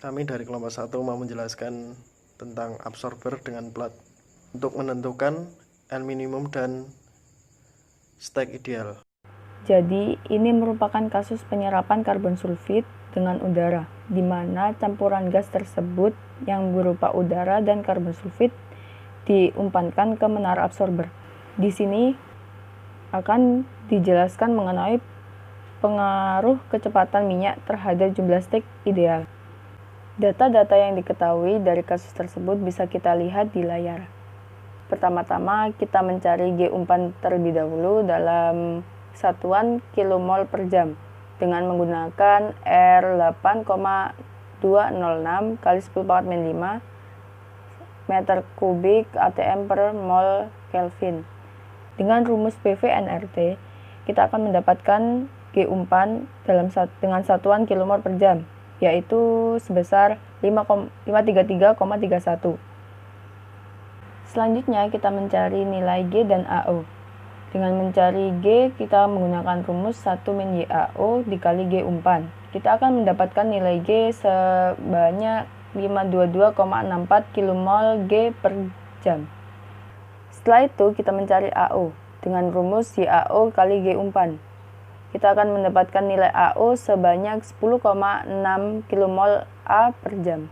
Kami dari kelompok 1 mau menjelaskan tentang absorber dengan plat untuk menentukan L minimum dan stack ideal. Jadi, ini merupakan kasus penyerapan karbon sulfit dengan udara, di mana campuran gas tersebut yang berupa udara dan karbon sulfit diumpankan ke menara absorber. Di sini akan dijelaskan mengenai pengaruh kecepatan minyak terhadap jumlah stack ideal. Data-data yang diketahui dari kasus tersebut bisa kita lihat di layar. Pertama-tama kita mencari G umpan terlebih dahulu dalam satuan kilomol per jam dengan menggunakan R8,206 kali 10 pangkat min 5 meter kubik atm per mol Kelvin. Dengan rumus PV NRT, kita akan mendapatkan G umpan dengan satuan kilomol per jam, yaitu sebesar 533,31. Selanjutnya kita mencari nilai G dan AO. Dengan mencari G, kita menggunakan rumus 1 min YAO dikali G umpan. Kita akan mendapatkan nilai G sebanyak 522,64 kmol G per jam. Setelah itu kita mencari AO dengan rumus YAO kali G umpan. Kita akan mendapatkan nilai AO sebanyak 10,6 kmol A per jam.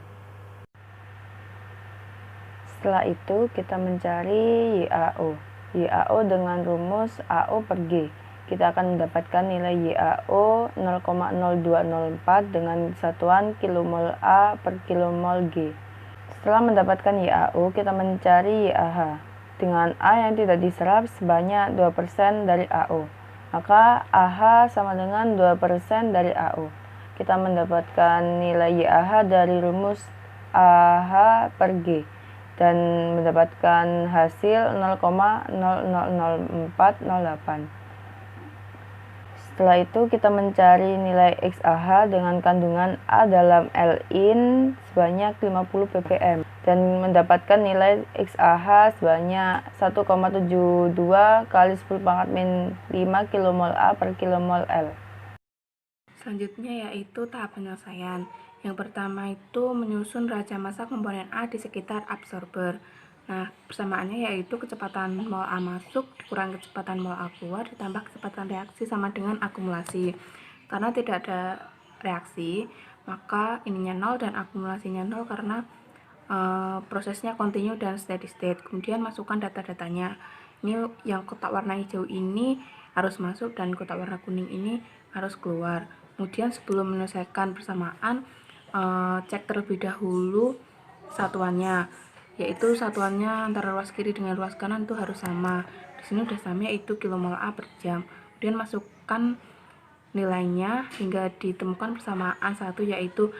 Setelah itu kita mencari YAO. YAO dengan rumus AO per G. Kita akan mendapatkan nilai YAO 0,0204 dengan satuan kilomol A per kilomol G. Setelah mendapatkan YAO, kita mencari YAH. Dengan A yang tidak diserap sebanyak 2% dari AO. Maka AH sama dengan 2% dari AO. Kita mendapatkan nilai YAH dari rumus AH per G dan mendapatkan hasil 0,000408. Setelah itu kita mencari nilai XAH dengan kandungan A dalam Lin sebanyak 50 ppm dan mendapatkan nilai XAH sebanyak 1,72 kali 10 pangkat min 5 kmol A per kmol L. Selanjutnya yaitu tahap penyelesaian. Yang pertama itu menyusun raja massa komponen A di sekitar absorber. Nah, persamaannya yaitu kecepatan mol A masuk dikurangi kecepatan mol A keluar ditambah kecepatan reaksi sama dengan akumulasi. Karena tidak ada reaksi, maka ininya 0 dan akumulasinya 0 karena prosesnya continue dan steady state. Kemudian masukkan data-datanya. Ini yang kotak warna hijau ini harus masuk dan kotak warna kuning ini harus keluar. Kemudian sebelum menyelesaikan persamaan, cek terlebih dahulu satuannya, yaitu satuannya antara ruas kiri dengan ruas kanan itu harus sama. Di sini udah sama, yaitu kilomol A per jam. Kemudian masukkan nilainya hingga ditemukan persamaan satu, yaitu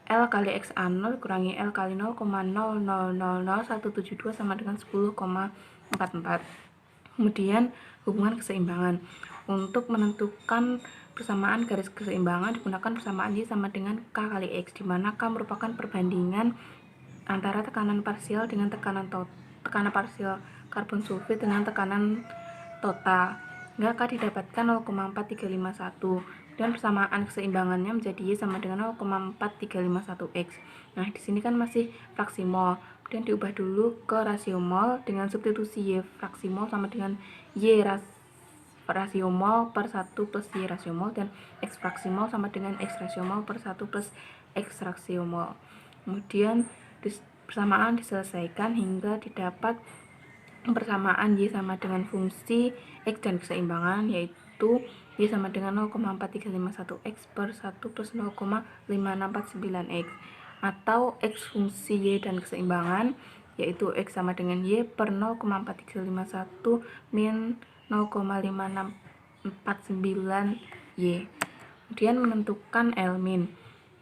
L kali XA0 kurangi L kali 0,000172 sama dengan 10,44. Kemudian hubungan keseimbangan. Untuk menentukan persamaan garis keseimbangan digunakan persamaan Y sama dengan K kali X, di mana K merupakan perbandingan antara tekanan parsial dengan tekanan parsial karbon sulfit dengan tekanan total. Hingga K didapatkan 0,4351 dan persamaan keseimbangannya menjadi Y sama dengan 0,4351 X. Nah, di sini kan masih fraksi mol. Kemudian diubah dulu ke rasio mol dengan substitusi Y fraksi mol sama dengan Y rasio mol per 1 plus Y rasio mol, dan X fraksi mol sama dengan X rasio mol per 1 plus X rasio mol. Kemudian persamaan diselesaikan hingga didapat persamaan Y sama dengan fungsi X dan keseimbangan, yaitu Y sama dengan 0,4351 X per 1 plus 0,5649 X, atau X fungsi Y dan keseimbangan, yaitu X sama dengan Y per 0,4351 min 0,5649 Y. Kemudian menentukan L min.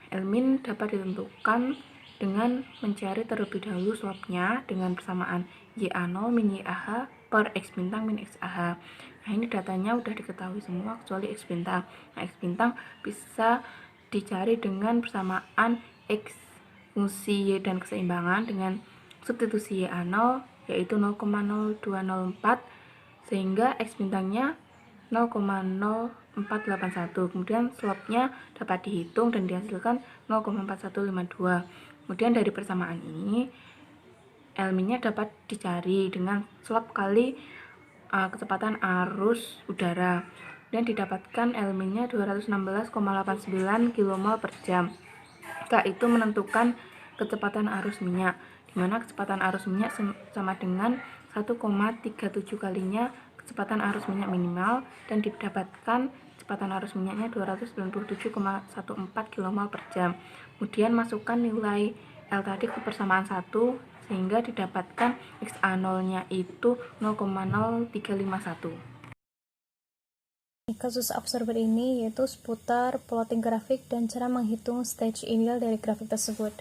L min dapat ditentukan dengan mencari terlebih dahulu slope-nya dengan persamaan YA0 min YAH per X bintang min XAH. Nah, ini datanya udah diketahui semua kecuali X bintang. Nah, X bintang bisa dicari dengan persamaan X fungsi Y dan keseimbangan dengan substitusi YA0 yaitu 0,0204, sehingga X bintangnya 0,0 0,481. Kemudian slope-nya dapat dihitung dan dihasilkan 0,4152. Kemudian dari persamaan ini L-nya dapat dicari dengan slope kali kecepatan arus udara dan didapatkan L-nya 216,89 kmol per jam. K itu menentukan kecepatan arus minyak, di mana kecepatan arus minyak sama dengan 1,37 kalinya kecepatan arus minyak minimal dan didapatkan kecepatan arus minyaknya 297,14 kmol per jam. Kemudian masukkan nilai L tadi ke persamaan 1 sehingga didapatkan XA0-nya itu 0,0351. Kasus absorber ini yaitu seputar plotting grafik dan cara menghitung stage ideal dari grafik tersebut.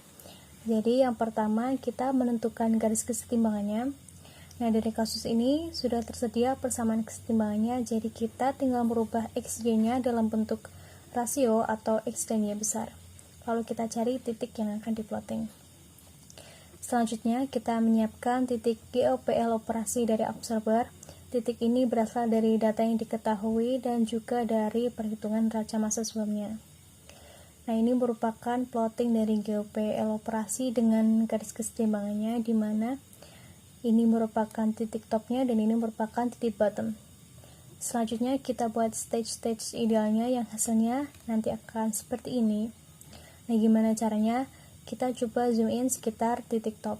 Jadi yang pertama kita menentukan garis kesetimbangannya. Nah, dari kasus ini sudah tersedia persamaan kesetimbangannya, jadi kita tinggal merubah XY-nya dalam bentuk rasio atau X dan Y besar. Lalu kita cari titik yang akan diplotting. Selanjutnya, kita menyiapkan titik GOPL operasi dari absorber. Titik ini berasal dari data yang diketahui dan juga dari perhitungan raca massa sebelumnya. Nah, ini merupakan plotting dari GOPL operasi dengan garis kesetimbangannya, di mana ini merupakan titik topnya dan ini merupakan titik bottom. Selanjutnya, kita buat stage-stage idealnya yang hasilnya nanti akan seperti ini. Nah, gimana caranya? Kita coba zoom in sekitar titik top.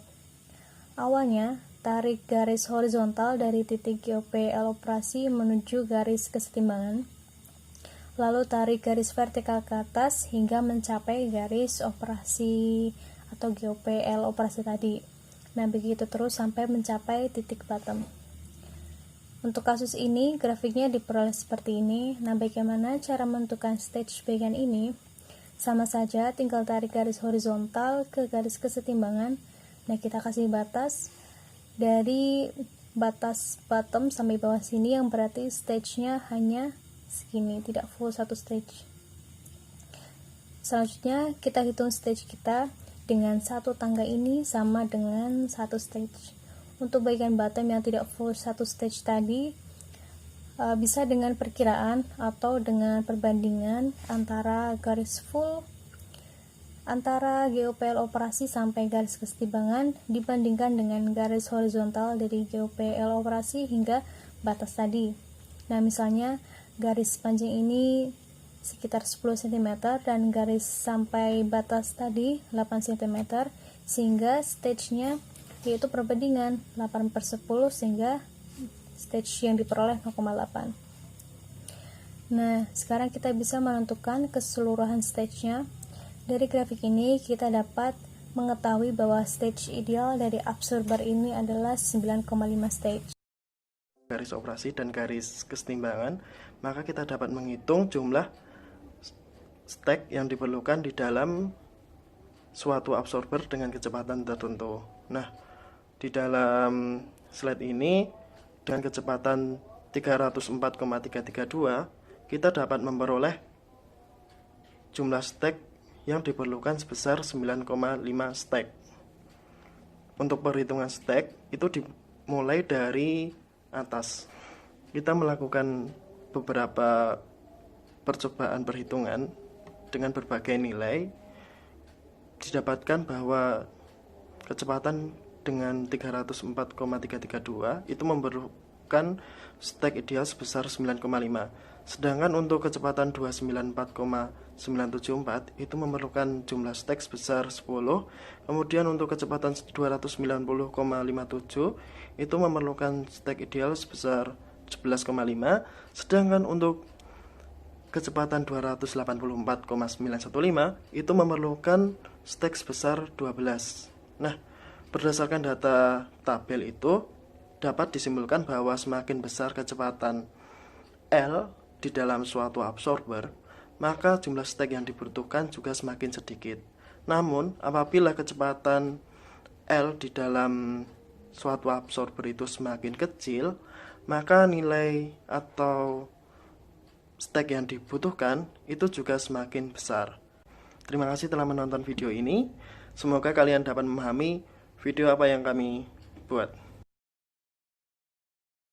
Awalnya, tarik garis horizontal dari titik GOPL operasi menuju garis kesetimbangan. Lalu tarik garis vertikal ke atas hingga mencapai garis operasi atau GOPL operasi tadi. Nah, begitu terus sampai mencapai titik bottom. Untuk kasus ini, grafiknya diperoleh seperti ini. Nah, bagaimana cara menentukan stage bagian ini? Sama saja, tinggal tarik garis horizontal ke garis kesetimbangan. Nah, kita kasih batas dari batas bottom sampai bawah sini, yang berarti stage-nya hanya segini, tidak full satu stage. Selanjutnya, kita hitung stage kita dengan satu tangga ini sama dengan satu stage. Untuk bagian bottom yang tidak full satu stage tadi, bisa dengan perkiraan atau dengan perbandingan antara garis full antara GOPL operasi sampai garis kesetimbangan dibandingkan dengan garis horizontal dari GOPL operasi hingga batas tadi. Nah, misalnya garis panjang ini sekitar 10 cm dan garis sampai batas tadi 8 cm, sehingga stage-nya yaitu perbandingan 8/10 sehingga stage yang diperoleh 0,8. Nah, sekarang kita bisa menentukan keseluruhan stage-nya. Dari grafik ini kita dapat mengetahui bahwa stage ideal dari absorber ini adalah 9,5 stage. Garis operasi dan garis kesetimbangan, maka kita dapat menghitung jumlah stack yang diperlukan di dalam suatu absorber dengan kecepatan tertentu. Nah, di dalam slide ini dengan kecepatan 304,332 kita dapat memperoleh jumlah stack yang diperlukan sebesar 9,5 stack. Untuk perhitungan stack itu dimulai dari atas. Kita melakukan beberapa percobaan perhitungan dengan berbagai nilai. Didapatkan bahwa kecepatan dengan 304,332 itu memerlukan stack ideal sebesar 9,5. Sedangkan untuk kecepatan 294,974 itu memerlukan jumlah stack sebesar 10. Kemudian untuk kecepatan 290,57 itu memerlukan stack ideal sebesar 11,5. Sedangkan untuk kecepatan 284,915 itu memerlukan stack sebesar 12. Nah, berdasarkan data tabel itu dapat disimpulkan bahwa semakin besar kecepatan L di dalam suatu absorber, maka jumlah stack yang dibutuhkan juga semakin sedikit. Namun, apabila kecepatan L di dalam suatu absorber itu semakin kecil, maka nilai atau stack yang dibutuhkan itu juga semakin besar. Terima kasih telah menonton video ini. Semoga kalian dapat memahami video apa yang kami buat.